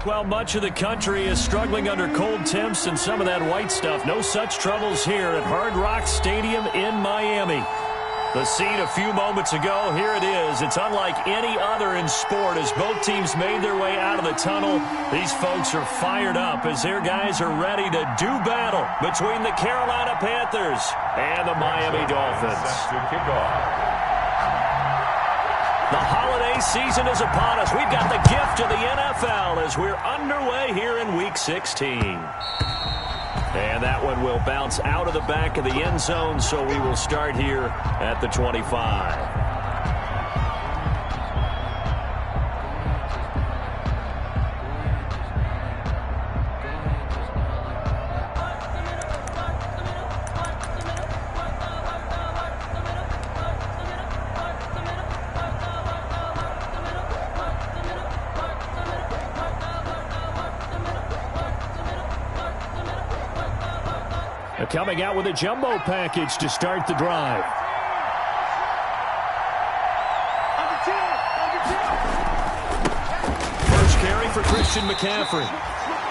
Well, much of the country is struggling under cold temps and some of that white stuff. No such troubles here at Hard Rock Stadium in Miami. The scene a few moments ago, here it is. It's unlike any other in sport as both teams made their way out of the tunnel. These folks are fired up as their guys are ready to do battle between the Carolina Panthers and the Miami Dolphins. The holiday season is upon us. We've got the gift of the NFL as we're underway here in Week 16. And that one will bounce out of the back of the end zone, so we will start here at the 25. Coming out with a jumbo package to start the drive. First carry for Christian McCaffrey.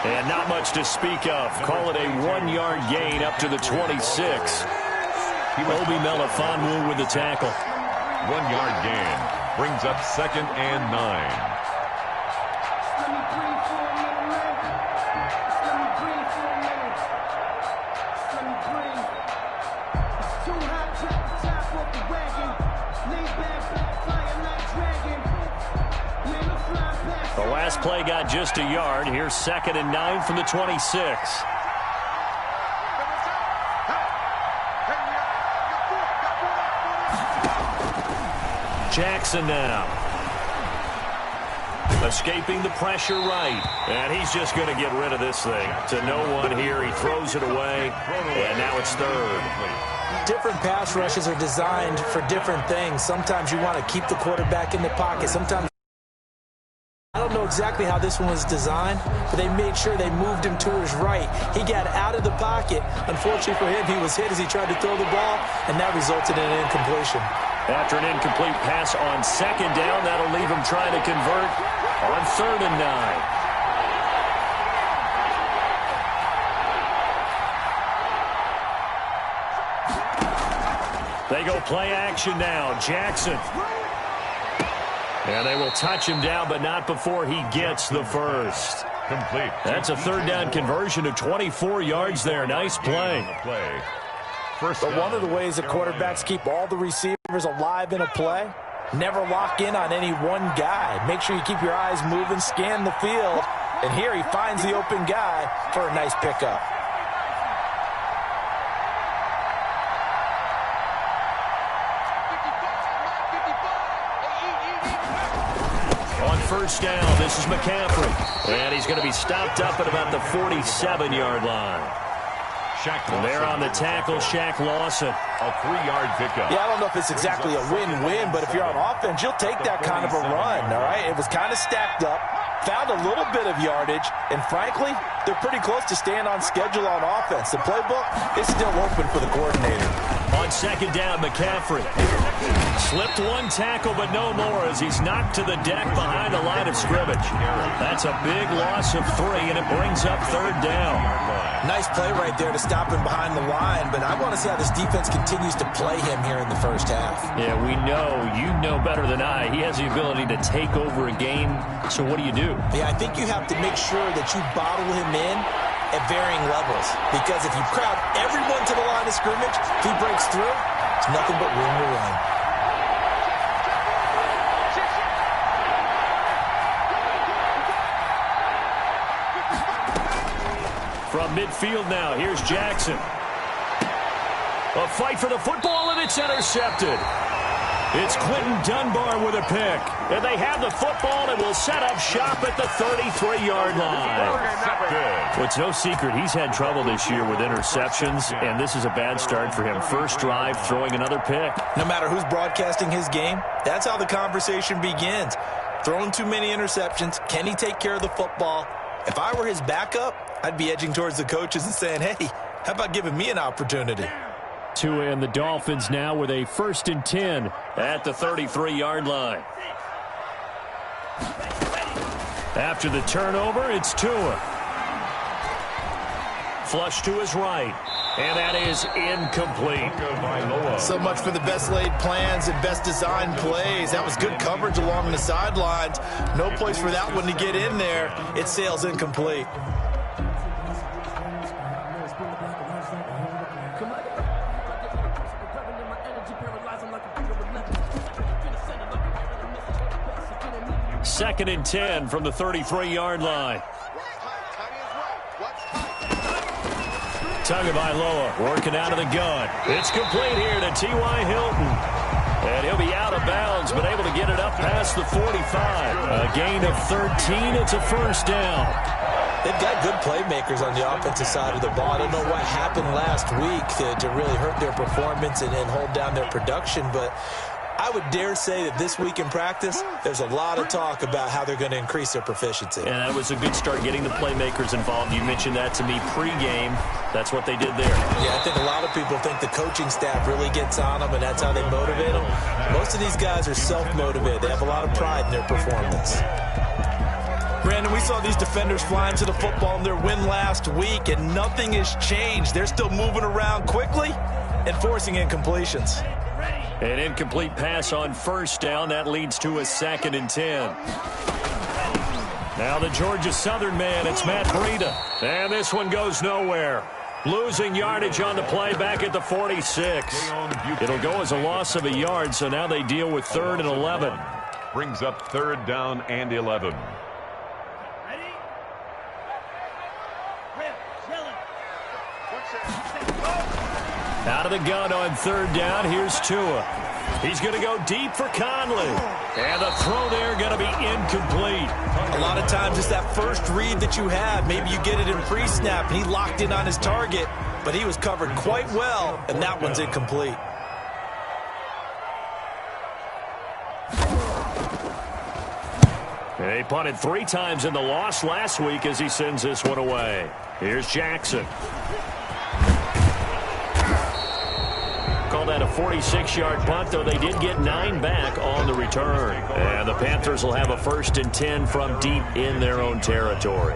And not much to speak of. Call it a 1-yard gain up to the 26. Obi Melifonwu with the tackle. 1-yard gain brings up 2nd and 9. Play got just a yard. Here's 2nd and 9 from the 26. Jackson now. Escaping the pressure right. And he's just going to get rid of this thing. To no one here. He throws it away. And now it's 3rd. Different pass rushes are designed for different things. Sometimes you want to keep the quarterback in the pocket. Sometimes I don't know exactly how this one was designed, but they made sure they moved him to his right. He got out of the pocket. Unfortunately for him, he was hit as he tried to throw the ball, and that resulted in an incompletion. After an incomplete pass on 2nd down, that'll leave him trying to convert on 3rd and 9. They go play action now. Jackson. And they will touch him down, but not before he gets the first. Complete. That's a 3rd down conversion of 24 yards there. Nice play. But one of the ways that quarterbacks keep all the receivers alive in a play, never lock in on any one guy. Make sure you keep your eyes moving, scan the field. And here he finds the open guy for a nice pickup. First down, this is McCaffrey. And he's going to be stopped up at about the 47-yard line. And there on the tackle, Shaq Lawson. A 3-yard pickup. Yeah, I don't know if it's exactly a win-win, but if you're on offense, you'll take that kind of a run, all right? It was kind of stacked up, found a little bit of yardage, and frankly, they're pretty close to staying on schedule on offense. The playbook is still open for the coordinator. On 2nd down, McCaffrey. Slipped one tackle, but no more as he's knocked to the deck behind the line of scrimmage. That's a big loss of 3, and it brings up 3rd down. Nice play right there to stop him behind the line, but I want to see how this defense continues to play him here in the first half. Yeah, we know. You know better than I. He has the ability to take over a game, so what do you do? Yeah, I think you have to make sure that you bottle him in at varying levels, because if you crowd everyone to the line of scrimmage, if he breaks through, it's nothing but room to run. From midfield now, here's Jackson. A fight for the football, and it's intercepted. It's Quentin Dunbar with a pick. And they have the football and will set up shop at the 33-yard line. Well, it's no secret he's had trouble this year with interceptions, and this is a bad start for him. First drive, throwing another pick. No matter who's broadcasting his game, that's how the conversation begins. Throwing too many interceptions, can he take care of the football? If I were his backup, I'd be edging towards the coaches and saying, hey, how about giving me an opportunity? Tua and the Dolphins now with a 1st and 10 at the 33-yard line. After the turnover, it's Tua. Flush to his right. And that is incomplete. So much for the best laid plans and best designed plays. That was good coverage along the sidelines. No place for that one to get in there. It sails incomplete. Second and 10 from the 33-yard line. Tagovailoa working out of the gun. It's complete here to T.Y. Hilton. And he'll be out of bounds, but able to get it up past the 45. A gain of 13. It's a first down. They've got good playmakers on the offensive side of the ball. I don't know what happened last week to really hurt their performance and hold down their production, but I would dare say that this week in practice, there's a lot of talk about how they're going to increase their proficiency. And that was a good start getting the playmakers involved. You mentioned that to me pregame. That's what they did there. Yeah, I think a lot of people think the coaching staff really gets on them, and that's how they motivate them. Most of these guys are self-motivated. They have a lot of pride in their performance. Brandon, we saw these defenders flying to the football in their win last week, and nothing has changed. They're still moving around quickly and forcing incompletions. An incomplete pass on first down. That leads to a 2nd and 10. Now the Georgia Southern man, it's Matt Breida. And this one goes nowhere. Losing yardage on the play back at the 46. It'll go as a loss of a yard, so now they deal with 3rd and 11. Brings up 3rd down and 11. Out of the gun on 3rd down. Here's Tua. He's going to go deep for Conley. And the throw there going to be incomplete. A lot of times it's that first read that you have. Maybe you get it in pre-snap, and he locked in on his target, but he was covered quite well, and that one's incomplete. They punted 3 times in the loss last week as he sends this one away. Here's Jackson. Call that a 46-yard punt, though they did get 9 back on the return. And the Panthers will have a 1st and 10 from deep in their own territory.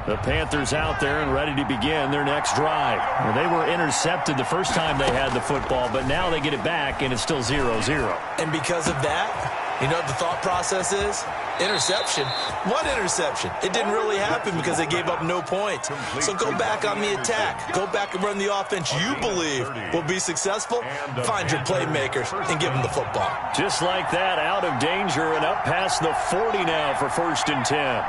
The Panthers out there and ready to begin their next drive. Well, they were intercepted the first time they had the football, but now they get it back, and it's still 0-0. And because of that, you know what the thought process is? Interception. What interception? It didn't really happen because they gave up no points. So go back on the attack. Go back and run the offense you believe will be successful. Find your playmakers and give them the football. Just like that, out of danger and up past the 40 now for 1st and 10.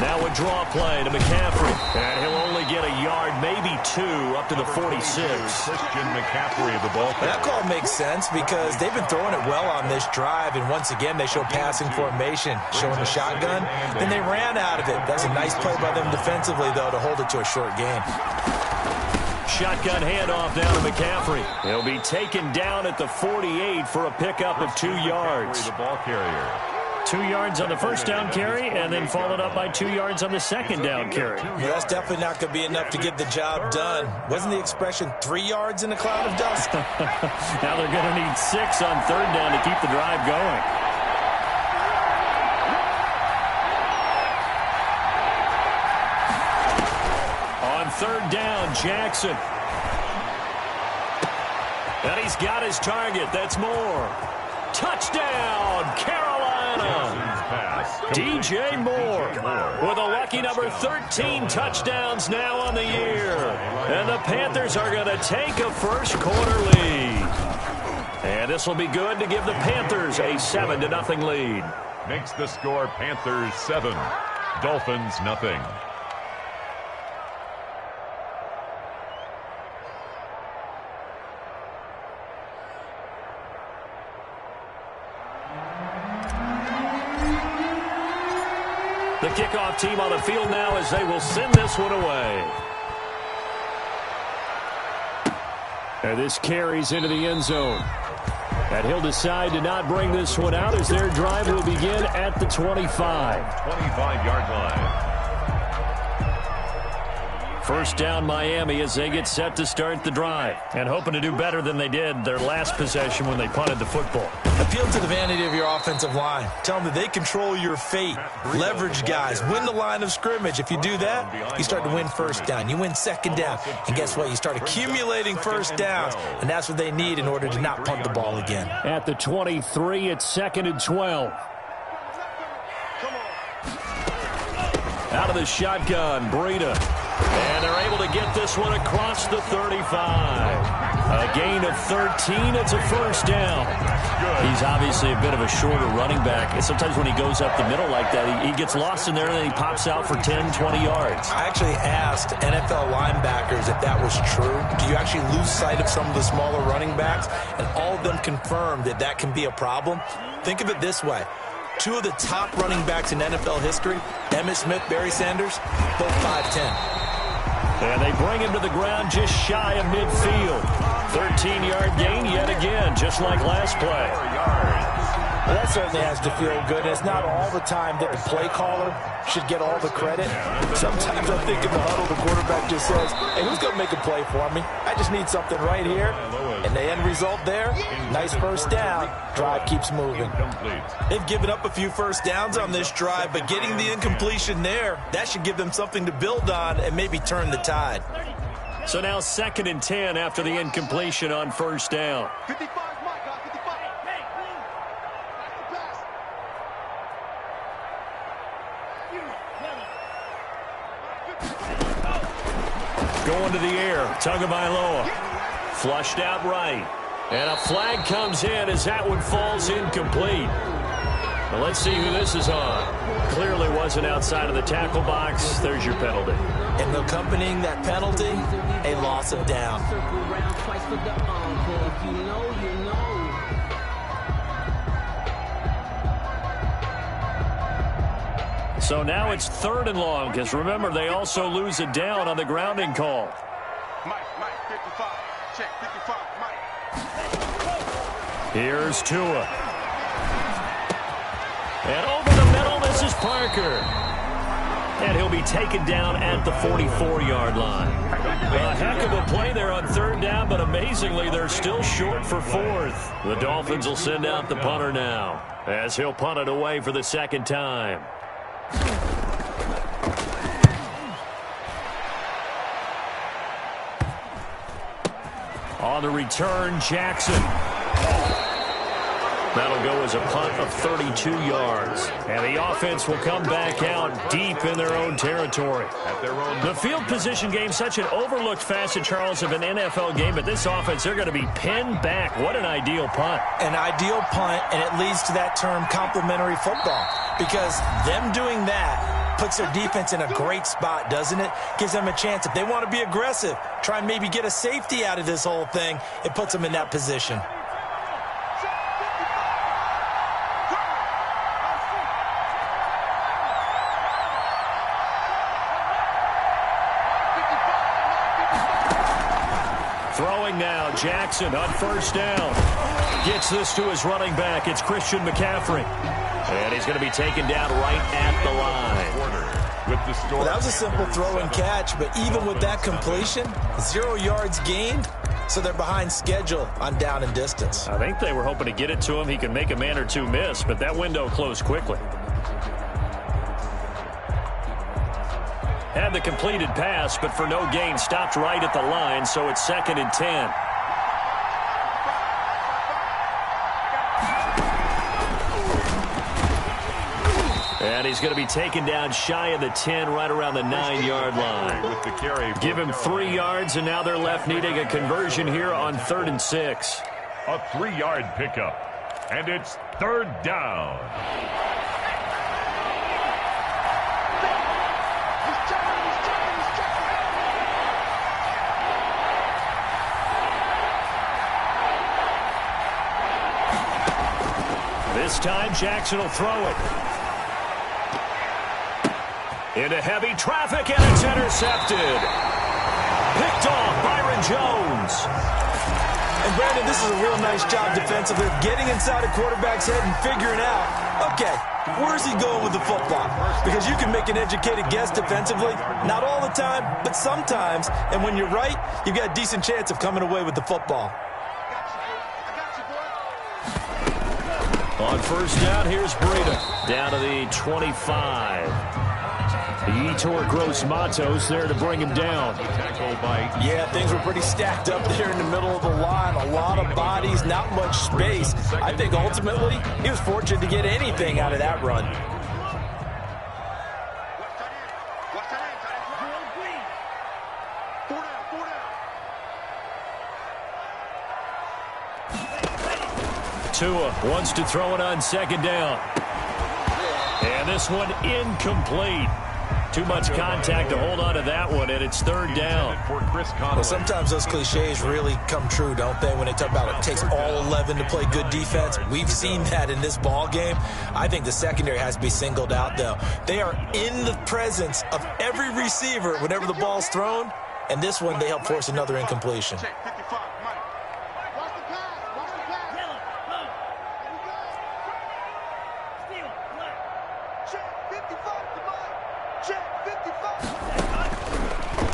Now a draw play to McCaffrey. And he'll only get a yard, maybe 2, up to the 46. Christian McCaffrey, the ball. That call makes sense because they've been throwing it well on this drive, and once again they show passing formation, showing the shotgun. Then they ran out of it. That's a nice play by them defensively, though, to hold it to a short gain. Shotgun handoff down to McCaffrey. He'll be taken down at the 48 for a pickup of 2 yards. The ball carrier. 2 yards on the first down carry, and then followed up by 2 yards on the second down carry. Well, that's definitely not going to be enough to get the job done. Wasn't the expression 3 yards in a cloud of dust? Now they're going to need 6 on 3rd down to keep the drive going. On 3rd down, Jackson. And he's got his target. That's Moore. Touchdown, Carolina. DJ Moore with a lucky number 13 touchdowns now on the year. And the Panthers are going to take a first-quarter lead. And this will be good to give the Panthers a 7-0 lead. Makes the score Panthers 7, Dolphins nothing. The kickoff team on the field now as they will send this one away. And this carries into the end zone. And he'll decide to not bring this one out as their drive will begin at the 25. 25-yard line. First down Miami as they get set to start the drive. And hoping to do better than they did their last possession when they punted the football. Appeal to the vanity of your offensive line. Tell them that they control your fate. Leverage guys. Win the line of scrimmage. If you do that, you start to win first down. You win second down. And guess what? You start accumulating first downs. And that's what they need in order to not punt the ball again. At the 23, it's 2nd and 12. Out of the shotgun, Breida. And they're able to get this one across the 35. A gain of 13. It's a first down. He's obviously a bit of a shorter running back. And sometimes when he goes up the middle like that, he gets lost in there and then he pops out for 10, 20 yards. I actually asked NFL linebackers if that was true. Do you actually lose sight of some of the smaller running backs? And all of them confirmed that that can be a problem. Think of it this way. Two of the top running backs in NFL history, Emmitt Smith, Barry Sanders, both 5'10". And they bring him to the ground just shy of midfield. 13-yard gain yet again, just like last play. Well, that certainly has to feel good. It's not all the time that the play caller should get all the credit. Sometimes I think in the huddle, the quarterback just says, hey, who's going to make a play for me? I just need something right here. And the end result there, nice first down. Drive keeps moving. They've given up a few first downs on this drive, but getting the incompletion there, that should give them something to build on and maybe turn the tide. So now 2nd and 10 after the incompletion on first down. Going to the air, Tagovailoa. Flushed out right. And a flag comes in as that one falls incomplete. Well, let's see who this is on. Clearly wasn't outside of the tackle box. There's your penalty. And accompanying that penalty, a loss of down. So now it's 3rd and long, because remember, they also lose a down on the grounding call. Mike, 55. Check, 55, Mike. Here's Tua. And over the middle, this is Parker. And he'll be taken down at the 44-yard line. A heck of a play there on 3rd down, but amazingly, they're still short for 4th. The Dolphins will send out the punter now, as he'll punt it away for the 2nd time. On the return, Jackson. That'll go as a punt of 32 yards. And the offense will come back out deep in their own territory. The field position game, such an overlooked facet, Charles, of an NFL game. But this offense, they're going to be pinned back. What an ideal punt. An ideal punt, and it leads to that term complementary football. Because them doing that puts their defense in a great spot, doesn't it? Gives them a chance. If they want to be aggressive, try and maybe get a safety out of this whole thing, it puts them in that position. Throwing now, Jackson on first down. Gets this to his running back. It's Christian McCaffrey. And he's going to be taken down right at the line. Well, that was a simple throw and catch, but even with that completion, 0 yards gained, so they're behind schedule on down and distance. I think they were hoping to get it to him. He can make a man or two miss, but that window closed quickly. Had the completed pass, but for no gain, stopped right at the line, so it's 2nd and 10. And he's going to be taken down shy of the 10, right around the 9-yard line. Give him 3 yards, and now they're left needing a conversion here on 3rd and 6. A 3-yard pickup, and it's 3rd down. This time, Jackson will throw it. Into heavy traffic, and it's intercepted. Picked off Byron Jones. And Brandon, this is a real nice job defensively, getting inside a quarterback's head and figuring out, okay, where's he going with the football? Because you can make an educated guess defensively, not all the time, but sometimes. And when you're right, you've got a decent chance of coming away with the football. On first down, here's Breida down to the 25. The Yetur Gross Matos there to bring him down. Yeah, things were pretty stacked up there in the middle of the line. A lot of bodies, not much space. I think ultimately he was fortunate to get anything out of that run. Tua wants to throw it on second down. And this one incomplete. Too much contact to hold on to that one, and it's third down. Well, sometimes those cliches really come true, don't they, when they talk about it takes all 11 to play good defense. We've seen that in this ball game. I think the secondary has to be singled out, though. They are in the presence of every receiver whenever the ball's thrown, and this one they help force another incompletion.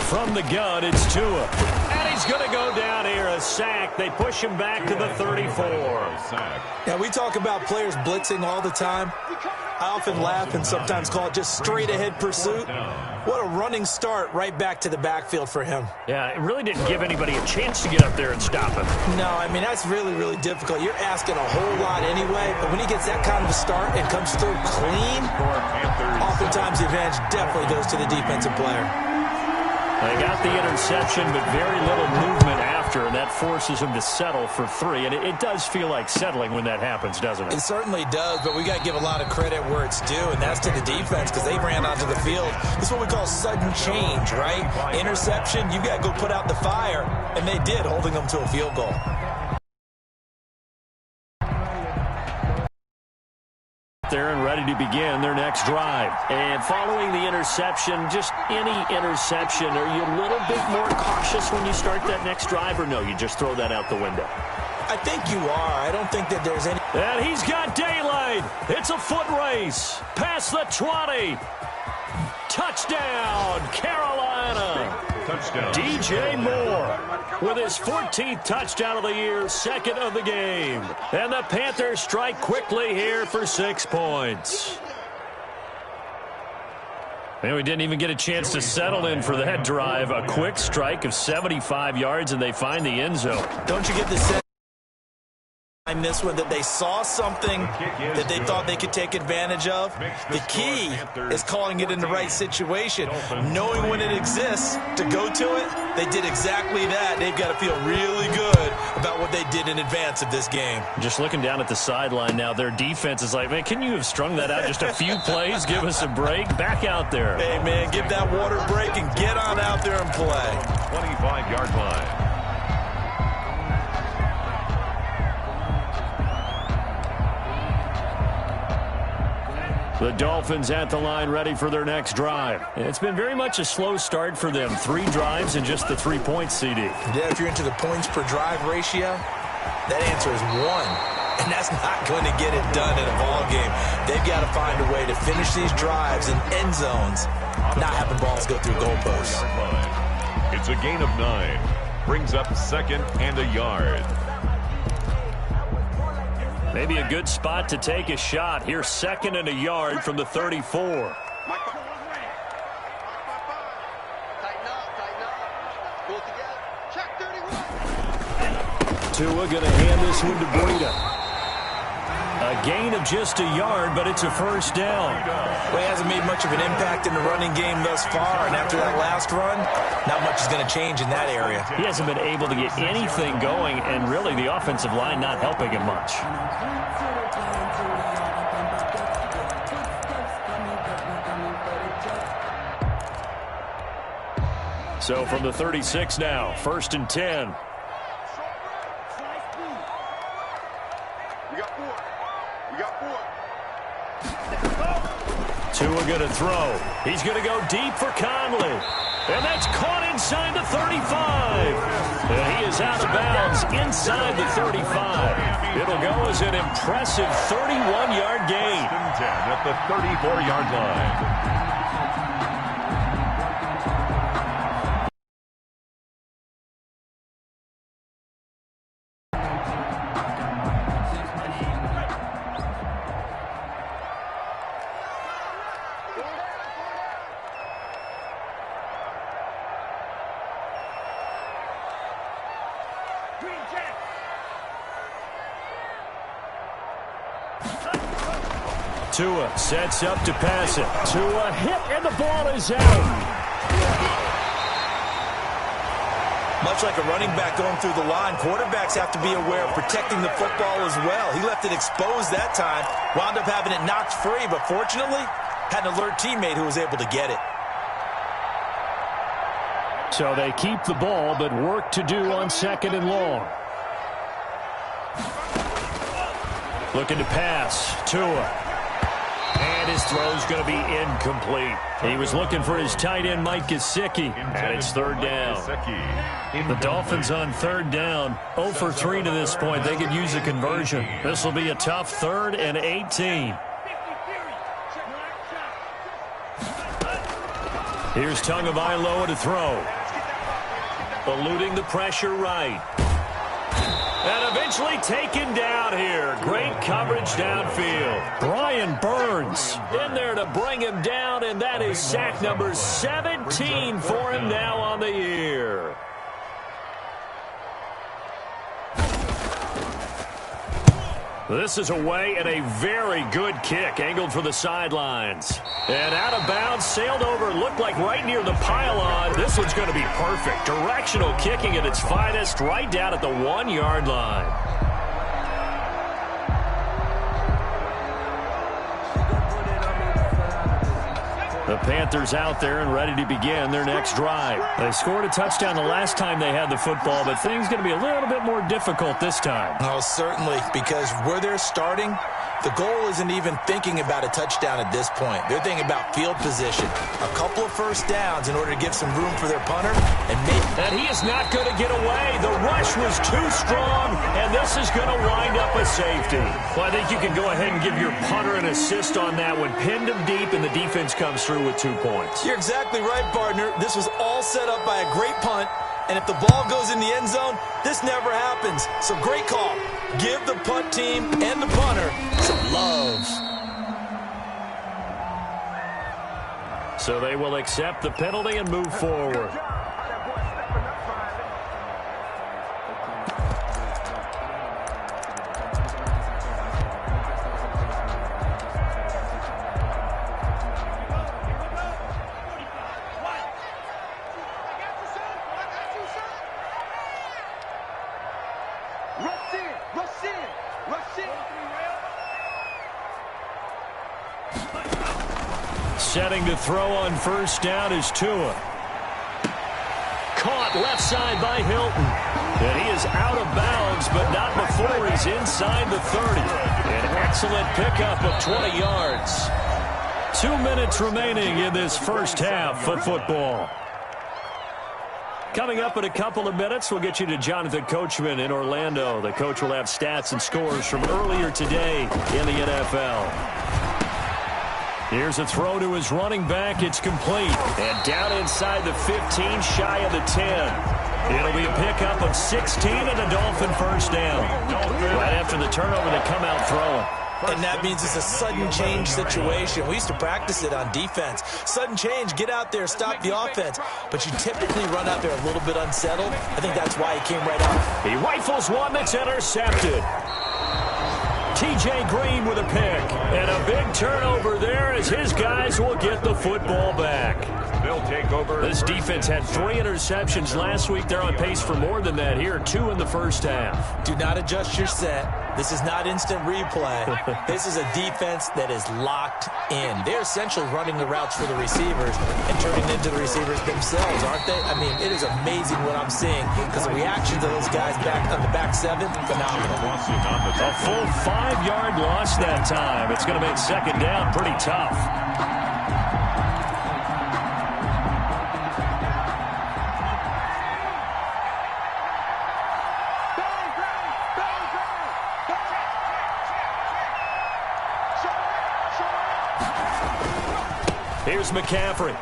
From the gun, it's Tua. And he's going to go down here, a sack. They push him back to the 34. Yeah, we talk about players blitzing all the time. I often laugh and sometimes call it just straight-ahead pursuit. What a running start right back to the backfield for him. Yeah, it really didn't give anybody a chance to get up there and stop him. No, I mean, that's really, really difficult. You're asking a whole lot anyway, but when he gets that kind of a start and comes through clean, oftentimes the advantage definitely goes to the defensive player. They got the interception, but very little movement after, and that forces him to settle for 3. And it does feel like settling when that happens, doesn't it? It certainly does, but we got to give a lot of credit where it's due, and that's to the defense because they ran onto the field. This is what we call sudden change, right? Interception, you got to go put out the fire, and they did, holding them to a field goal. There and ready to begin their next drive. And following the interception, just any interception, are you a little bit more cautious when you start that next drive, or no, you just throw that out the window? I think you are. I don't think that there's any... And he's got daylight. It's a foot race. Past the 20. Touchdown, Carolina. Touchdown. DJ Moore with his 14th touchdown of the year, second of the game. And the Panthers strike quickly here for 6 points. And we didn't even get a chance to settle in for that drive. A quick strike of 75 yards, and they find the end zone. Don't you get the sense this one that they saw something that they thought they could take advantage of? The key is calling it in the right situation, knowing when it exists to go to it. They did exactly that. They've got to feel really good about what they did in advance of this game. Just looking down at the sideline now, their defense is like, man, can you have strung that out just a few plays? Give us a break. Back out there. Hey, man, give that water break and get on out there and play. 25-yard line. The Dolphins at the line ready for their next drive. It's been very much a slow start for them. 3 drives and just the 3 points, CD. Yeah, if you're into the points per drive ratio, that answer is 1. And that's not going to get it done in a ball game. They've got to find a way to finish these drives in end zones, not having balls go through goalposts. It's a gain of 9. Brings up second and a yard. Maybe a good spot to take a shot. Here's second and a yard from the 34. Tua going to hand this one to Breida. A gain of just a yard, but it's a first down. Well, he hasn't made much of an impact in the running game thus far, and after that last run, not much is going to change in that area. He hasn't been able to get anything going, and really the offensive line not helping him much. So from the 36 now, first and 10. Tua going to throw. He's going to go deep for Conley. And that's caught inside the 35. And he is out of bounds inside the 35. It'll go as an impressive 31-yard gain. 10 at the 34-yard line. Tua sets up to pass it. Tua hit, and the ball is out. Much like a running back going through the line, quarterbacks have to be aware of protecting the football as well. He left it exposed that time, wound up having it knocked free, but fortunately, had an alert teammate who was able to get it. So they keep the ball, but work to do on 2nd and long. Looking to pass. Tua. And his throw's going to be incomplete. He was looking for his tight end, Mike Gesicki, and it's 3rd down. The Dolphins on 3rd down, 0 for 3 to this point. They could use a conversion. This will be a tough 3rd and 18. Here's Tagovailoa to throw. Eluding the pressure right. And eventually taken down here. Great coverage downfield. Brian Burns in there to bring him down, and that is sack number 17 for him now on the year. This is away and a very good kick, angled for the sidelines. And out of bounds, sailed over, looked like right near the pylon. This one's going to be perfect. Directional kicking at its finest, right down at the 1-yard line. The Panthers out there and ready to begin their next drive. They scored a touchdown the last time they had the football, but things going to be a little bit more difficult this time. Oh, certainly, because where they're starting, the goal isn't even thinking about a touchdown at this point. They're thinking about field position. A couple of first downs in order to give some room for their punter. And he is not going to get away. The rush was too strong, and this is going to wind up a safety. Well, I think you can go ahead and give your punter an assist on that one. Pinned him deep, and the defense comes through with 2 points. You're exactly right, partner. This was all set up by a great punt. And if the ball goes in the end zone, this never happens. So great call. Give the punt team and the punter some love. So they will accept the penalty and move forward. Setting to throw on first down is Tua. Caught left side by Hilton. And he is out of bounds, but not before he's inside the 30. An excellent pickup of 20 yards. 2 minutes remaining in this first half of football. Coming up in a couple of minutes, we'll get you to Jonathan Coachman in Orlando. The coach will have stats and scores from earlier today in the NFL. Here's a throw to his running back. It's complete. And down inside the 15, shy of the 10. It'll be a pickup of 16 and a Dolphin first down. Right after the turnover, they come out throwing. And that means it's a sudden change situation. We used to practice it on defense. Sudden change, get out there, stop the offense. But you typically run out there a little bit unsettled. I think that's why he came right out. He rifles one that's intercepted. T.J. Green with a pick. And a big turnover there as his guys will get the football back. They'll take over. This defense had 3 interceptions last week. They're on pace for more than that here. 2 in the first half. Do not adjust your set. This is not instant replay. This is a defense that is locked in. They're essentially running the routes for the receivers and turning into the receivers themselves, aren't they? I mean, it is amazing what I'm seeing because the reaction to those guys back on the back 7, phenomenal. A full 5-yard loss that time. It's going to make second down pretty tough. Here's McCaffrey.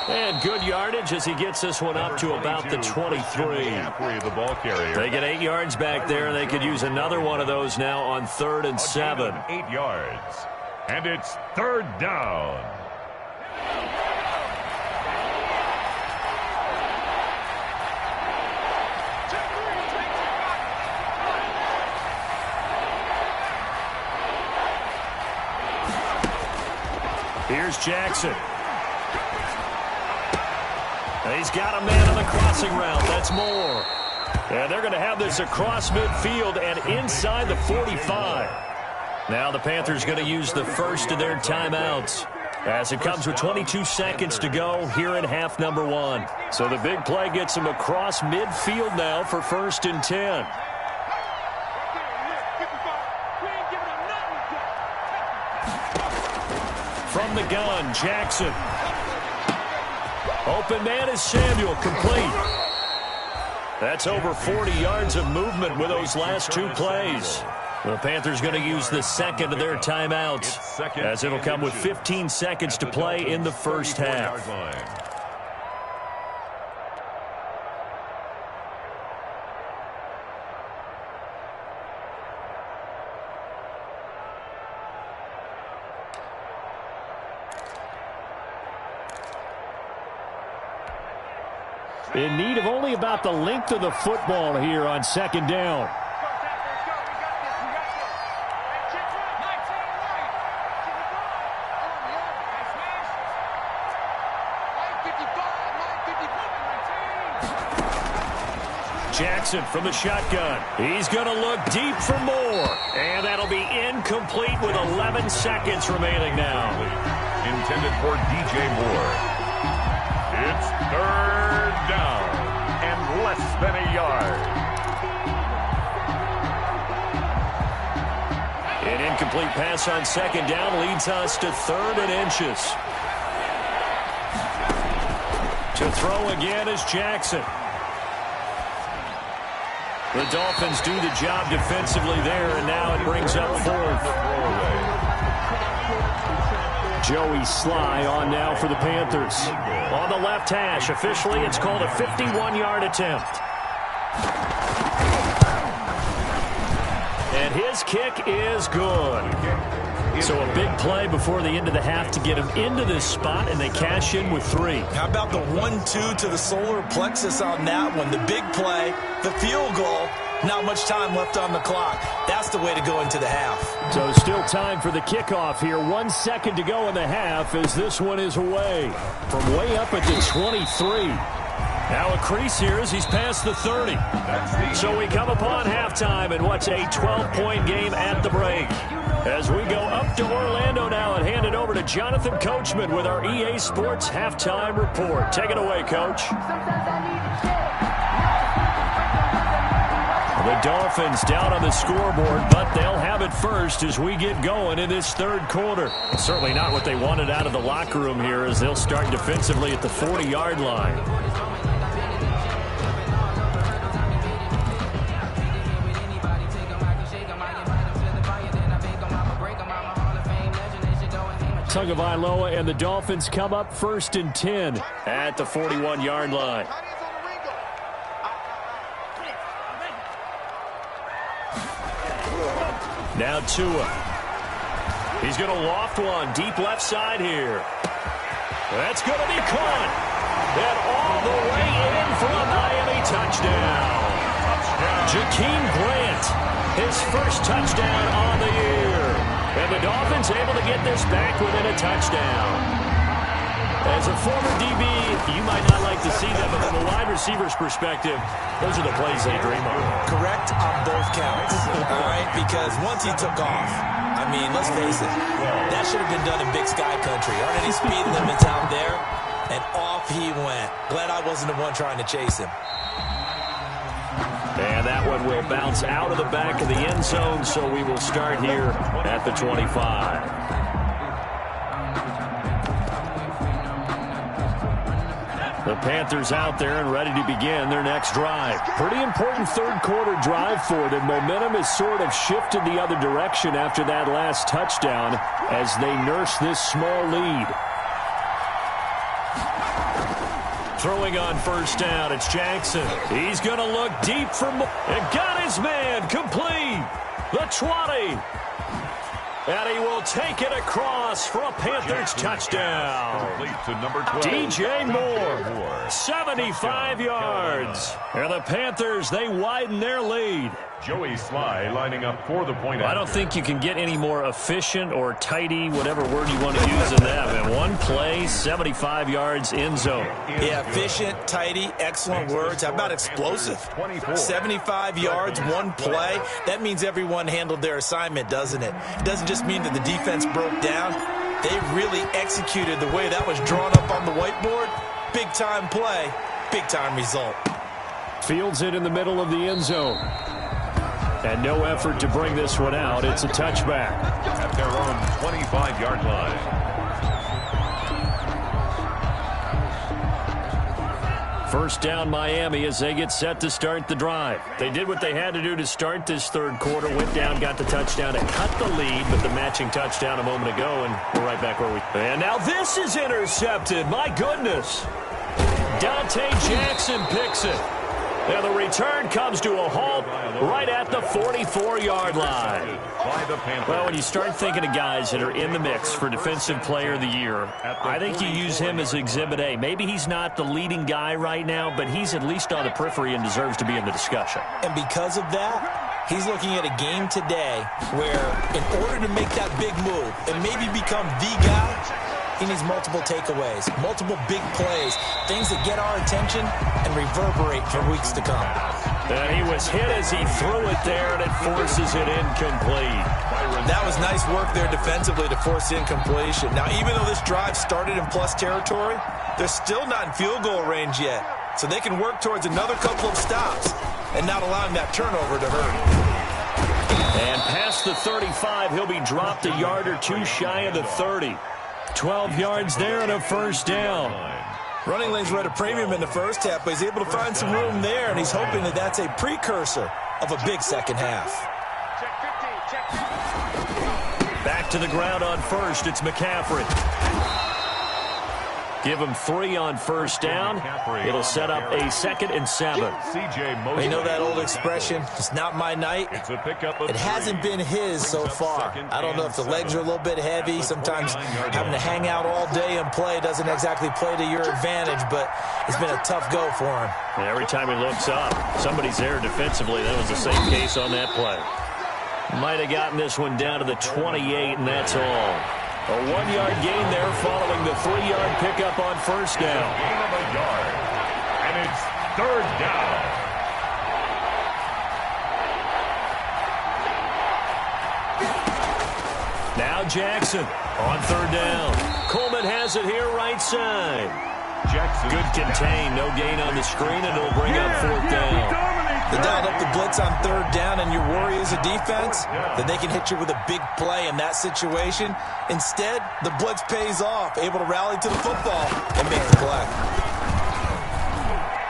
And good yardage as he gets this one up to about the 23. They get 8 yards back there, and they could use another one of those now on 3rd and 7. 8 yards. And it's 3rd down. Here's Jackson. He's got a man on the crossing route. That's Moore. And they're going to have this across midfield and inside the 45. Now the Panthers going to use the first of their timeouts as it comes with 22 seconds to go here in half number 1. So the big play gets them across midfield now for 1st and 10. From the gun, Jackson. Open man is Samuel, complete. That's over 40 yards of movement with those last 2 plays. The Panthers going to use the second of their timeouts as it'll come with 15 seconds to play in the first half. In need of only about the length of the football here on 2nd down. Jackson from the shotgun. He's going to look deep for Moore. And that'll be incomplete with 11 seconds remaining now. Intended for DJ Moore. It's 3rd down and less than a yard. An incomplete pass on 2nd down leads us to 3rd and inches. To throw again is Jackson. The Dolphins do the job defensively there, and now it brings up 4th. Joey Sly on now for the Panthers. On the left hash, officially it's called a 51-yard attempt. And his kick is good. So a big play before the end of the half to get him into this spot, and they cash in with 3. How about the 1-2 to the solar plexus on that one? The big play, the field goal, not much time left on the clock. That's the way to go into the half. So still time for the kickoff here. 1 second to go in the half as this one is away from way up at the 23. Now a crease here as he's past the 30. So we come upon halftime in what's a 12-point game at the break. As we go up to Orlando now and hand it over to Jonathan Coachman with our EA Sports Halftime Report. Take it away, Coach. The Dolphins down on the scoreboard, but they'll have it first as we get going in this 3rd quarter. Certainly not what they wanted out of the locker room here as they'll start defensively at the 40-yard line. Tagovailoa and the Dolphins come up 1st and 10 at the 41-yard line. Now Tua. He's going to loft one deep left side here. That's going to be caught. And all the way in for a Miami touchdown. Jakeem Grant, his first touchdown on the year. And the Dolphins able to get this back within a touchdown. As a former DB, you might not like to see that, but from a wide receiver's perspective, those are the plays they dream of. Correct on both counts, all right? Because once he took off, I mean, let's face it, that should have been done in Big Sky Country. Aren't any speed limits out there? And off he went. Glad I wasn't the one trying to chase him. And that one will bounce out of the back of the end zone, so we will start here at the 25. The Panthers out there and ready to begin their next drive. Pretty important third-quarter drive for them. Momentum has sort of shifted the other direction after that last touchdown as they nurse this small lead. Throwing on first down, it's Jackson. He's going to look deep for more. And got his man complete. The 20. And he will take it across for a Panthers touchdown. DJ Moore, 75 yards. And the Panthers, they widen their lead. Joey Sly lining up for the point. I don't think you can get any more efficient or tidy, whatever word you want to use in that. And one play, 75 yards, end zone. Yeah, efficient, tidy, excellent words. How about explosive? 75 yards, one play. That means everyone handled their assignment, doesn't it? It doesn't just mean that the defense broke down. They really executed the way that was drawn up on the whiteboard. Big-time play, big-time result. Fields it in the middle of the end zone. And no effort to bring this one out. It's a touchback. At their own 25-yard line. First down Miami as they get set to start the drive. They did what they had to do to start this third quarter. Went down, got the touchdown, and cut the lead, but the matching touchdown a moment ago, and we're right back where we... And now this is intercepted. My goodness. Dante Jackson picks it. Now the return comes to a halt right at the 44-yard line. Well, when you start thinking of guys that are in the mix for Defensive Player of the Year, I think you use him as Exhibit A. Maybe he's not the leading guy right now, but he's at least on the periphery and deserves to be in the discussion. And because of that, he's looking at a game today where in order to make that big move and maybe become the guy, he needs multiple takeaways, multiple big plays, things that get our attention and reverberate for weeks to come. And he was hit as he threw it there, and it forces it incomplete. That was nice work there defensively to force incompletion. Now, even though this drive started in plus territory, they're still not in field goal range yet. So they can work towards another couple of stops and not allowing that turnover to hurt. And past the 35, he'll be dropped a yard or two shy of the 30. 12 yards there and a first down. Running lanes were at a premium in the first half, but he's able to find some room there, and he's hoping that that's a precursor of a big second half. Back to the ground on first, it's McCaffrey. Give him 3 on first down. It'll set up a 2nd and 7. You know that old expression, it's not my night? It hasn't been his so far. I don't know if the legs are a little bit heavy. Sometimes having to hang out all day and play doesn't exactly play to your advantage, but it's been a tough go for him. And every time he looks up, somebody's there defensively. That was the same case on that play. Might have gotten this one down to the 28, and that's all. A 1-yard gain there following the 3-yard pickup on first down. Gain of a yard. And it's third down. Now Jackson on third down. Coleman has it here right side. Jackson. Good contain. No gain on the screen, and it'll bring up fourth down. They dialed up the blitz on third down, and your worry as a defense that they can hit you with a big play in that situation. Instead, the blitz pays off, able to rally to the football and make the play.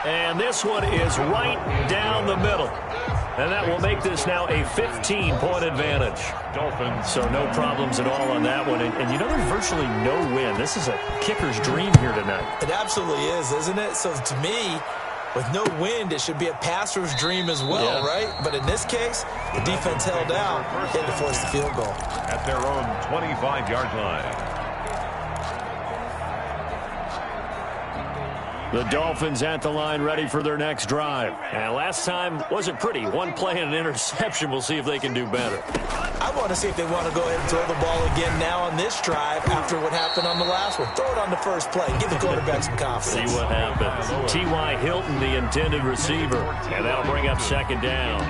And this one is right down the middle. And that will make this now a 15-point advantage. Dolphins. So no problems at all on that one. And you know, there's virtually no win. This is a kicker's dream here tonight. It absolutely is, isn't it? So to me, with no wind, it should be a passer's dream as well, right? But in this case, the defense held out, had to force the field goal. At their own 25-yard line. The Dolphins at the line ready for their next drive. And last time wasn't pretty. One play and an interception. We'll see if they can do better. I want to see if they want to go ahead and throw the ball again now on this drive after what happened on the last one. Throw it on the first play. Give the quarterback some confidence. See what happens. T.Y. Hilton, the intended receiver. And that'll bring up second down.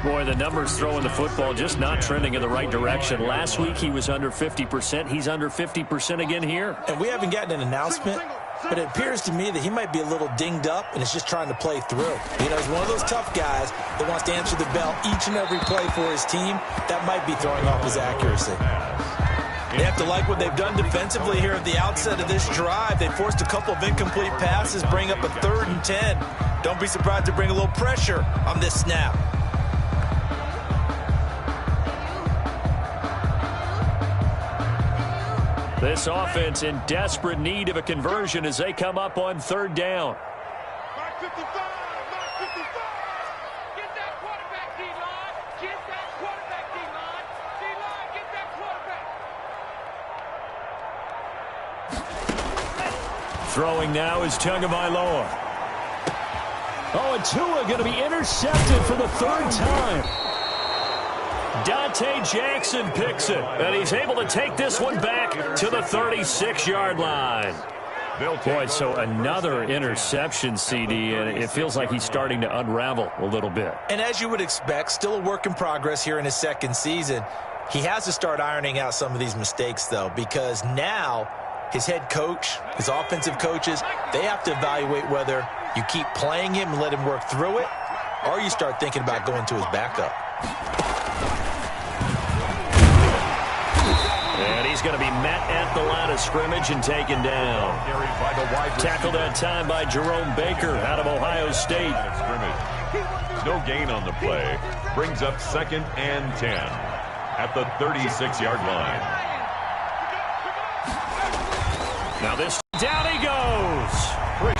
Boy, the numbers throwing the football just not trending in the right direction. Last week he was under 50%. He's under 50% again here. And we haven't gotten an announcement, but it appears to me that he might be a little dinged up and is just trying to play through. You know, he's one of those tough guys that wants to answer the bell each and every play for his team. That might be throwing off his accuracy. They have to like what they've done defensively here at the outset of this drive. They forced a couple of incomplete passes, bring up a 3rd and 10. Don't be surprised to bring a little pressure on this snap. This offense in desperate need of a conversion as they come up on 3rd down. Mark 55, Mark 55. Get that quarterback, D-line. Get that quarterback, D-line. D-line, get that quarterback. Throwing now is Tagovailoa. Oh, and Tua going to be intercepted for the 3rd time. Dante Jackson picks it, and he's able to take this one back to the 36-yard line. Boy, so another interception, CD, and it feels like he's starting to unravel a little bit. And as you would expect, still a work in progress here in his 2nd season. He has to start ironing out some of these mistakes, though, because now his head coach, his offensive coaches, they have to evaluate whether you keep playing him and let him work through it, or you start thinking about going to his backup. And he's going to be met at the line of scrimmage and taken down. Tackled that time by Jerome Baker out of Ohio State. No gain on the play. Brings up 2nd and 10 at the 36-yard line. Now this down he goes.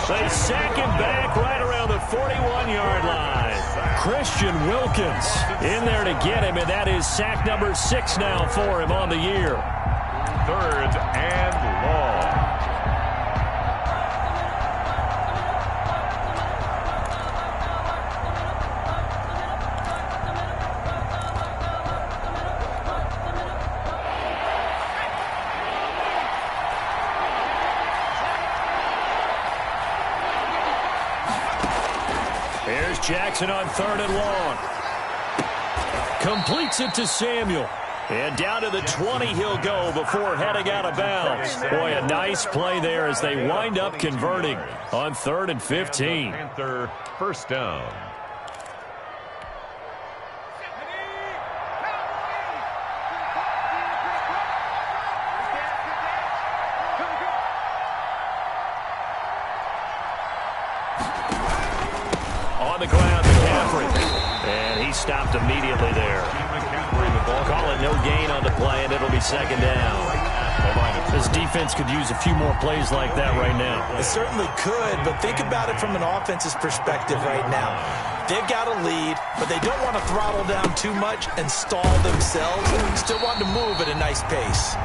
They sack him back right around the 41-yard line. Christian Wilkins in there to get him, and that is sack number 6 now for him on the year. 3rd and long. Here's Jackson on 3rd and long. Completes it to Samuel. And down to the 20 he'll go before heading out of bounds. Boy, a nice play there as they wind up converting on 3rd and 15. Panther 1st down. On the ground, McCaffrey. And he stopped immediately there. Call it no gain on the play, and it'll be 2nd down. This defense could use a few more plays like that right now. It certainly could, but think about it from an offense's perspective right now. They've got a lead, but they don't want to throttle down too much and stall themselves. Still want to move at a nice pace.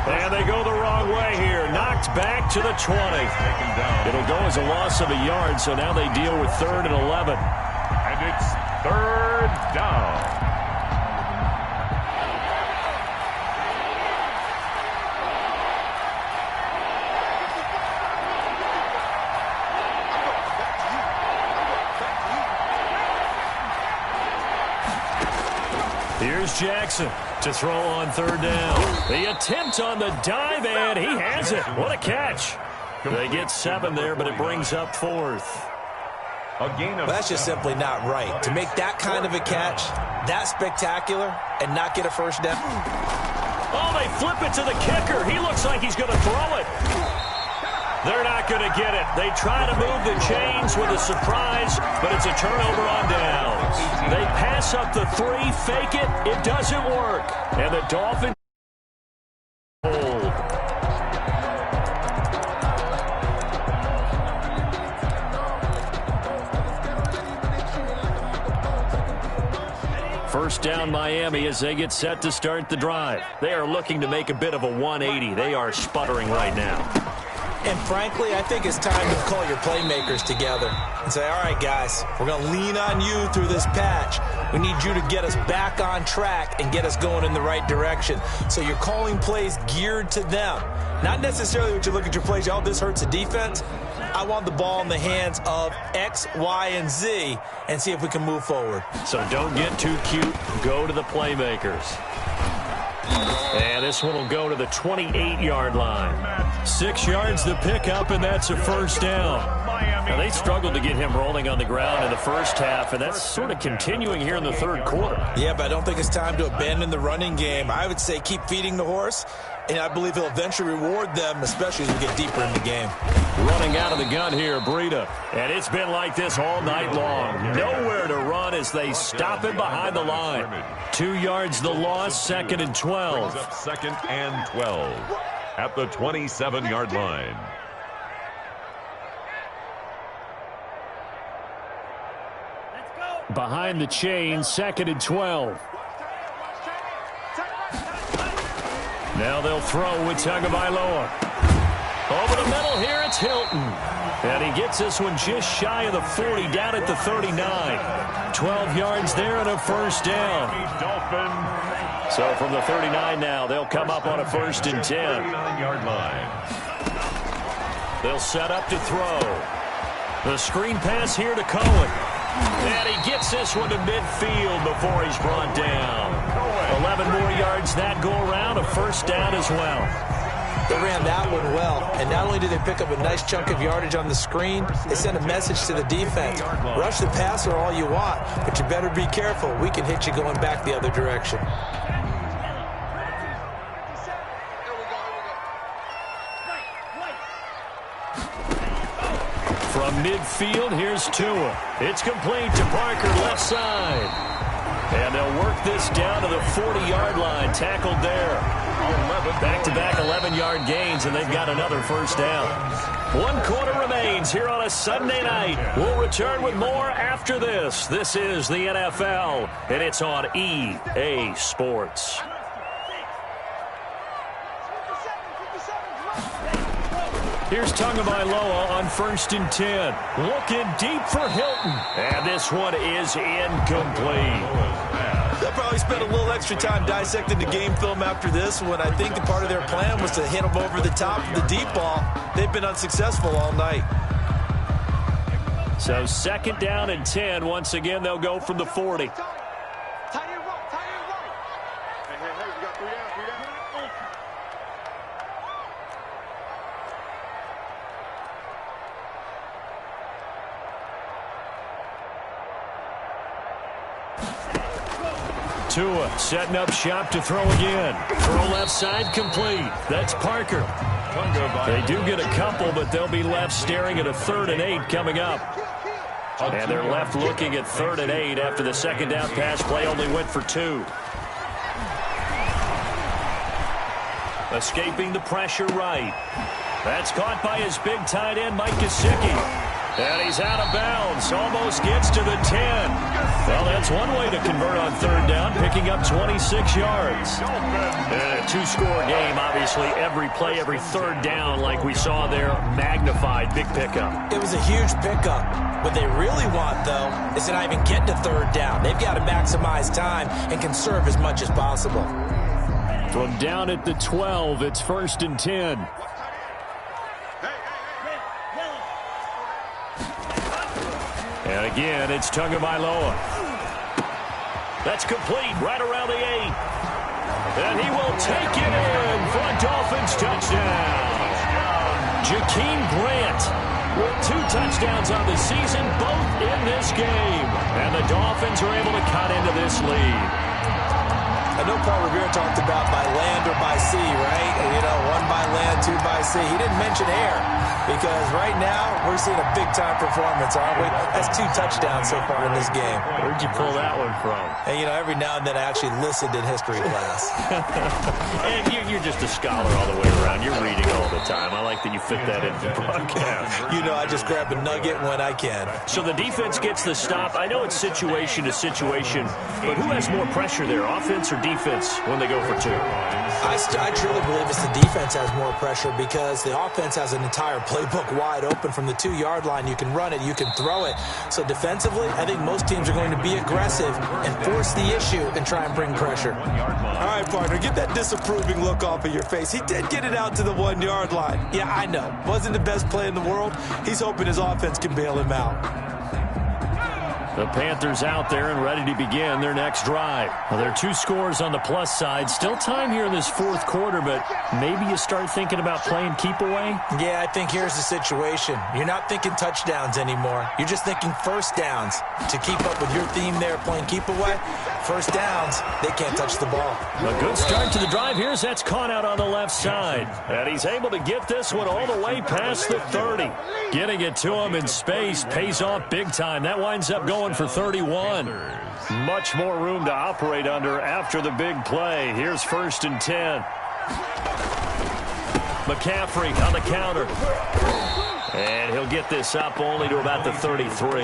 And they go the wrong way here. Knocked back to the 20. It'll go as a loss of a yard, so now they deal with 3rd and 11. And it's 3rd down. Here's Jackson to throw on 3rd down. The attempt on the dive, and he has it. What a catch. They get 7 there, but it brings up 4th. Well, that's just simply not right. To make that kind of a catch, that spectacular, and not get a 1st down. Oh, they flip it to the kicker. He looks like he's going to throw it. They're not going to get it. They try to move the chains with a surprise, but it's a turnover on downs. They pass up the 3, fake it. It doesn't work. And the Dolphins hold. First down Miami as they get set to start the drive. They are looking to make a bit of a 180. They are sputtering right now. And frankly, I think it's time to call your playmakers together and say, all right, guys, we're going to lean on you through this patch. We need you to get us back on track and get us going in the right direction. So you're calling plays geared to them. Not necessarily what you look at your plays, oh, this hurts the defense. I want the ball in the hands of X, Y, and Z and see if we can move forward. So don't get too cute. Go to the playmakers. And this one will go to the 28-yard line. 6 yards to pick up, and that's a 1st down. Miami. Now, they struggled to get him rolling on the ground in the first half, and that's sort of continuing here in the third quarter. Yeah, but I don't think it's time to abandon the running game. I would say keep feeding the horse, and I believe he'll eventually reward them, especially as we get deeper in the game. Running out of the gun here, Breida. And it's been like this all night long. Nowhere to run as they stop him behind the line. 2 yards the loss, 2nd and 12. Brings up 2nd and 12 at the 27-yard line. Behind the chain, 2nd and 12. Now they'll throw with Tagovailoa. Over the middle here, it's Hilton. And he gets this one just shy of the 40, down at the 39. 12 yards there and a first down. So from the 39 now, they'll come up on a 1st and 10. 39-yard line. They'll set up to throw. The screen pass here to Cohen. And he gets this one to midfield before he's brought down. 11 more yards that go around, a first down as well. They ran that one well, and not only did they pick up a nice chunk of yardage on the screen, they sent a message to the defense. Rush the passer all you want, but you better be careful. We can hit you going back the other direction. From midfield, here's Tua. It's complete to Parker, left side. And they'll work this down to the 40-yard line, tackled there. Back-to-back 11-yard gains, and they've got another first down. 1 quarter remains here on a Sunday night. We'll return with more after this. This is the NFL, and it's on EA Sports. Here's Tagovailoa on 1st and 10. Looking deep for Hilton. And this one is incomplete. They'll probably spend a little extra time dissecting the game film after this when I think the part of their plan was to hit them over the top of the deep ball. They've been unsuccessful all night. So 2nd down and 10. Once again, they'll go from the 40. Tua setting up shop to throw again. Throw left side complete. That's Parker. They do get a couple, but they'll be left staring at a 3rd and 8 coming up. And they're left looking at 3rd and 8 after the 2nd down pass play only went for 2. Escaping the pressure right. That's caught by his big tight end, Mike Gesicki. And he's out of bounds. Almost gets to the 10. Well, that's one way to convert on 3rd down, picking up 26 yards. And a 2-score game, obviously, every play, every 3rd down, like we saw there, magnified. Big pickup. It was a huge pickup. What they really want, though, is to not even get to 3rd down. They've got to maximize time and conserve as much as possible. From down at the 12, it's 1st and 10. And again, it's Tagovailoa. That's complete right around the 8. And he will take it in for a Dolphins touchdown. Jakeem Grant with 2 touchdowns on the season, both in this game. And the Dolphins are able to cut into this lead. I know Paul Revere talked about by land or by sea, right? You know, 1 by land, 2 by sea. He didn't mention air because right now we're seeing a big-time performance, aren't we? That's 2 touchdowns so far in this game. Where'd you pull that one from? And, you know, every now and then I actually listened in history class. And you're just a scholar all the way around. You're reading all the time. I like that you fit that into the broadcast. You know, I just grab a nugget when I can. So the defense gets the stop. I know it's situation to situation, but who has more pressure there, offense or defense, when they go for 2? I truly believe it's the defense has more pressure because the offense has an entire playbook wide open from the 2-yard line. You can run it, you can throw it. So defensively, I think most teams are going to be aggressive and force the issue and try and bring pressure. All right, partner, get that disapproving look off of your face. He did get it out to the 1-yard line. Yeah, I know. Wasn't the best play in the world. He's hoping his offense can bail him out. The Panthers out there and ready to begin their next drive. Well, there are 2 scores on the plus side. Still time here in this 4th quarter, but maybe you start thinking about playing keep away? Yeah, I think here's the situation. You're not thinking touchdowns anymore. You're just thinking first downs. To keep up with your theme there, playing keep away, first downs, they can't touch the ball. A good start to the drive here as that's caught out on the left side. And he's able to get this one all the way past the 30. Getting it to him in space pays off big time. That winds up going for 31. Much more room to operate under after the big play. Here's 1st and 10. McCaffrey on the counter. And he'll get this up only to about the 33.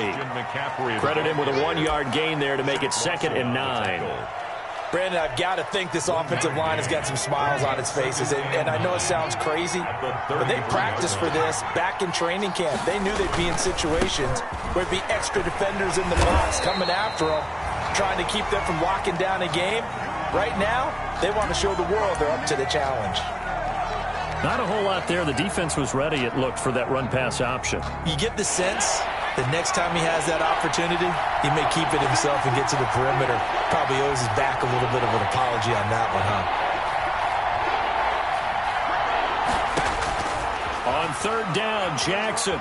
Credit him with a 1-yard gain there to make it 2nd and 9. Brandon, I've got to think this offensive line has got some smiles on its faces. And I know it sounds crazy, but they practiced for this back in training camp. They knew they'd be in situations where there'd be extra defenders in the box coming after them, trying to keep them from locking down a game. Right now, they want to show the world they're up to the challenge. Not a whole lot there. The defense was ready, it looked, for that run-pass option. You get the sense that next time he has that opportunity, he may keep it himself and get to the perimeter. Probably owes his back a little bit of an apology on that one, huh? On 3rd down, Jackson.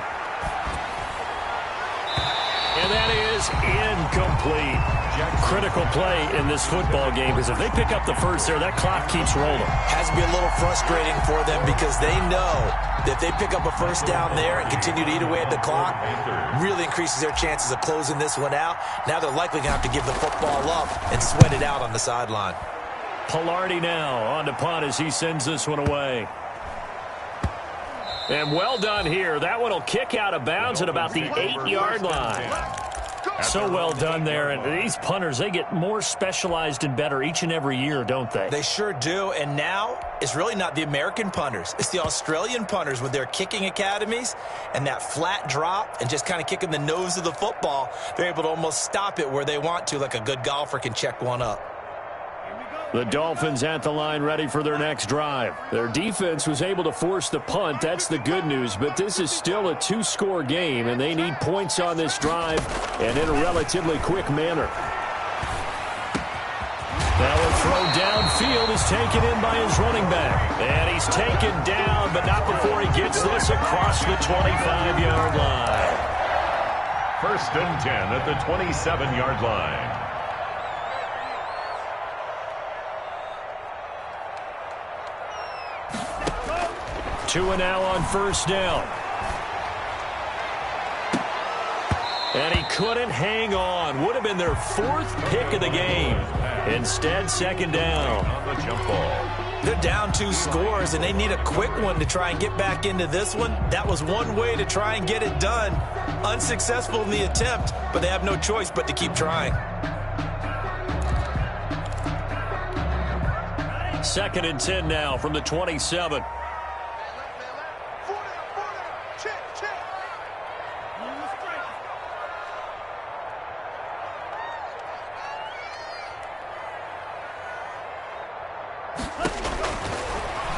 And that is incomplete. Critical play in this football game, because if they pick up the first there, that clock keeps rolling. Has to be a little frustrating for them because they know that if they pick up a first down there and continue to eat away at the clock, really increases their chances of closing this one out. Now they're likely going to have to give the football up and sweat it out on the sideline. Pilardi now on to punt as he sends this one away. And well done here. That one will kick out of bounds at about the 8-yard line. So well done there. And these punters, they get more specialized and better each and every year, don't they? They sure do. And now it's really not the American punters. It's the Australian punters with their kicking academies and that flat drop and just kind of kicking the nose of the football. They're able to almost stop it where they want to, like a good golfer can check one up. The Dolphins at the line ready for their next drive. Their defense was able to force the punt. That's the good news. But this is still a 2-score game, and they need points on this drive and in a relatively quick manner. Now a throw downfield is taken in by his running back. And he's taken down, but not before he gets this across the 25-yard line. 1st and 10 at the 27-yard line. 2 and now on 1st down. And he couldn't hang on. Would have been their 4th pick of the game. Instead, 2nd down. On the jump ball. They're down 2 scores, and they need a quick one to try and get back into this one. That was one way to try and get it done. Unsuccessful in the attempt, but they have no choice but to keep trying. 2nd and 10 now from the 27.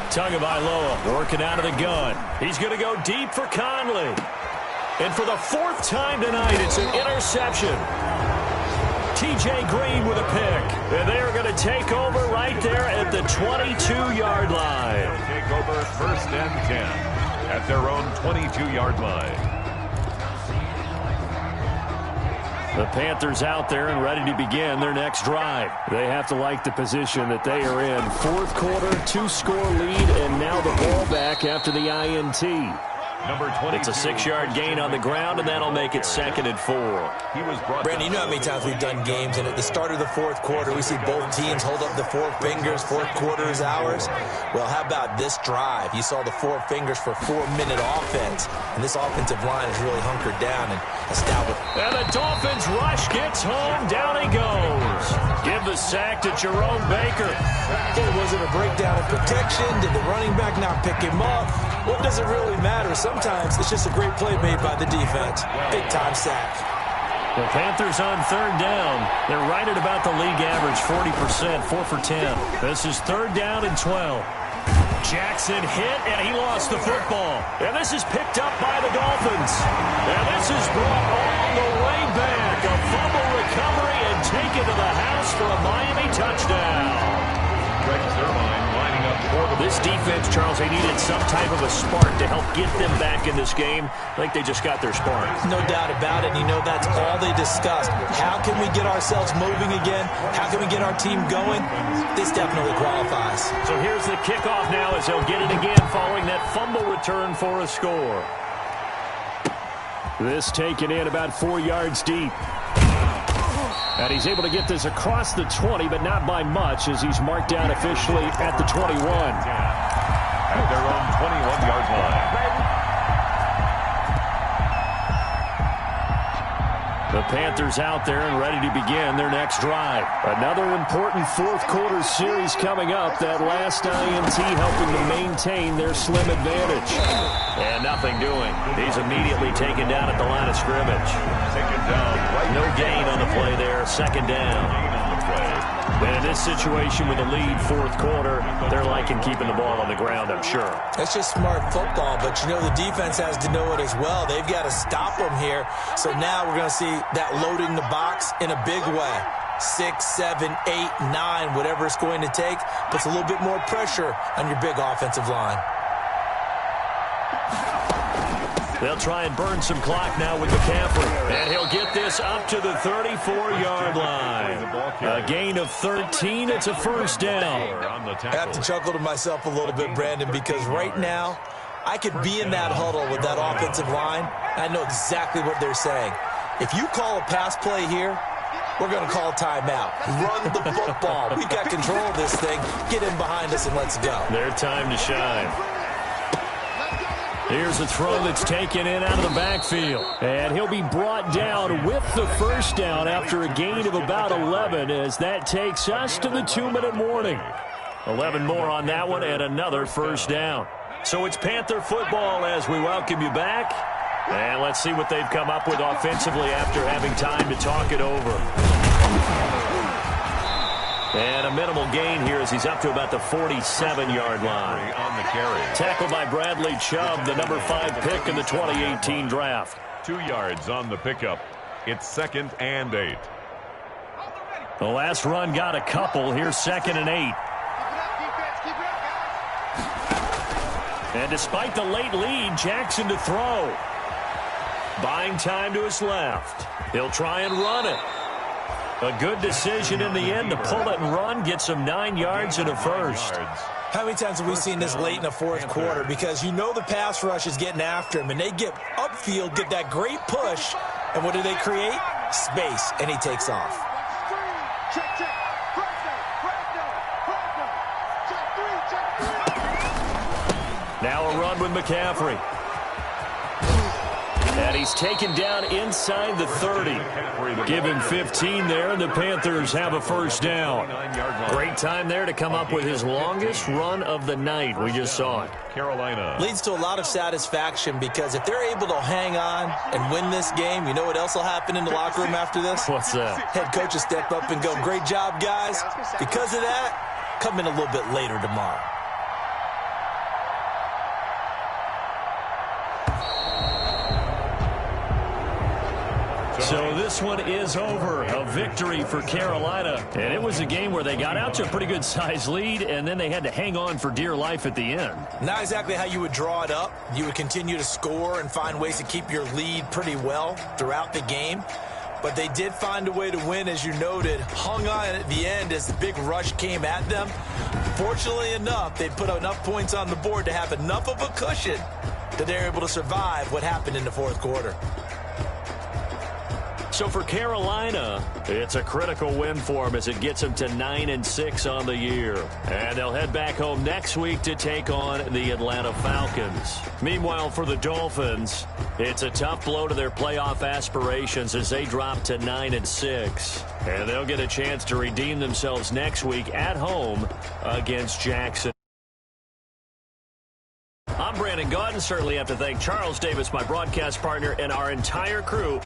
Tagovailoa working out of the gun. He's going to go deep for Conley. And for the 4th time tonight, it's an interception. T.J. Green with a pick. And they are going to take over right there at the 22-yard line. They'll take over 1st and 10 at their own 22-yard line. The Panthers out there and ready to begin their next drive. They have to like the position that they are in. 4th quarter, 2-score lead, and now the ball back after the INT. Number 22. It's a 6-yard gain on the ground, and that'll make it 2nd and 4. Brandon, you know how many times we've done games, and at the start of the 4th quarter, we see both teams hold up the 4 fingers. 4th quarter is ours. Well, how about this drive? You saw the 4 fingers for 4-minute offense, and this offensive line is really hunkered down and established. And the Dolphins rush gets home. Down he goes. Give the sack to Jerome Baker. Was it a breakdown in protection? Did the running back not pick him up? What does it really matter? Sometimes it's just a great play made by the defense. Big-time sack. The Panthers on 3rd down. They're right at about the league average, 40%, 4 for 10. This is 3rd down and 12. Jackson hit, and he lost the football. And this is picked up by the Dolphins. And this is brought all the way back. A recovery and taken to the house for a Miami touchdown. This defense, Charles, they needed some type of a spark to help get them back in this game. I think they just got their spark. No doubt about it. You know, that's all they discussed. How can we get ourselves moving again? How can we get our team going? This definitely qualifies. So here's the kickoff now as they'll get it again following that fumble return for a score. This taken in about 4 yards deep. And he's able to get this across the 20, but not by much as he's marked down officially at the 21. At their own 21-yard line. The Panthers out there and ready to begin their next drive. Another important fourth-quarter series coming up. That last INT helping to maintain their slim advantage. And nothing doing. He's immediately taken down at the line of scrimmage. Taken down. No gain on the play there. Second down. And in this situation with a lead fourth quarter, they're liking keeping the ball on the ground, I'm sure. That's just smart football, but you know the defense has to know it as well. They've got to stop them here. So now we're going to see that loading the box in a big way. 6, 7, 8, 9, whatever it's going to take, puts a little bit more pressure on your big offensive line. They'll try and burn some clock now with McCaffrey. And he'll get this up to the 34-yard line. A gain of 13. It's a first down. I have to chuckle to myself a little bit, Brandon, because right now I could be in that huddle with that offensive line. I know exactly what they're saying. If you call a pass play here, we're going to call timeout. Run the football. We've got control of this thing. Get in behind us and let's go. Their time to shine. Here's a throw that's taken in out of the backfield. And he'll be brought down with the first down after a gain of about 11 as that takes us to the 2-minute warning. 11 more on that one and another first down. So it's Panther football as we welcome you back. And let's see what they've come up with offensively after having time to talk it over. And a minimal gain here as he's up to about the 47-yard line. On the carry. Tackled by Bradley Chubb, the number 5 pick in the 2018 draft. 2 yards on the pickup. It's 2nd and 8. The last run got a couple. Here's 2nd and 8. And despite the late lead, Jackson to throw. Buying time to his left. He'll try and run it. A good decision in the end to pull it and run, get some 9 yards and a first. How many times have we seen this late in the fourth quarter? Because you know the pass rush is getting after him, and they get upfield, get that great push, and what do they create? Space, and he takes off. Now a run with McCaffrey. And he's taken down inside the 30. Give him 15 there, and the Panthers have a first down. Great time there to come up with his longest run of the night. We just saw it. Carolina. Leads to a lot of satisfaction because if they're able to hang on and win this game, you know what else will happen in the locker room after this? What's that? Head coach will step up and go, great job, guys. Because of that, come in a little bit later tomorrow. So this one is over. A victory for Carolina. And it was a game where they got out to a pretty good size lead, and then they had to hang on for dear life at the end. Not exactly how you would draw it up. You would continue to score and find ways to keep your lead pretty well throughout the game. But they did find a way to win, as you noted. Hung on at the end as the big rush came at them. Fortunately enough, they put enough points on the board to have enough of a cushion that they're able to survive what happened in the fourth quarter. So for Carolina, it's a critical win for them as it gets them to 9-6 on the year. And they'll head back home next week to take on the Atlanta Falcons. Meanwhile, for the Dolphins, it's a tough blow to their playoff aspirations as they drop to 9-6. And they'll get a chance to redeem themselves next week at home against Jackson. I'm Brandon Gaudin. Certainly have to thank Charles Davis, my broadcast partner, and our entire crew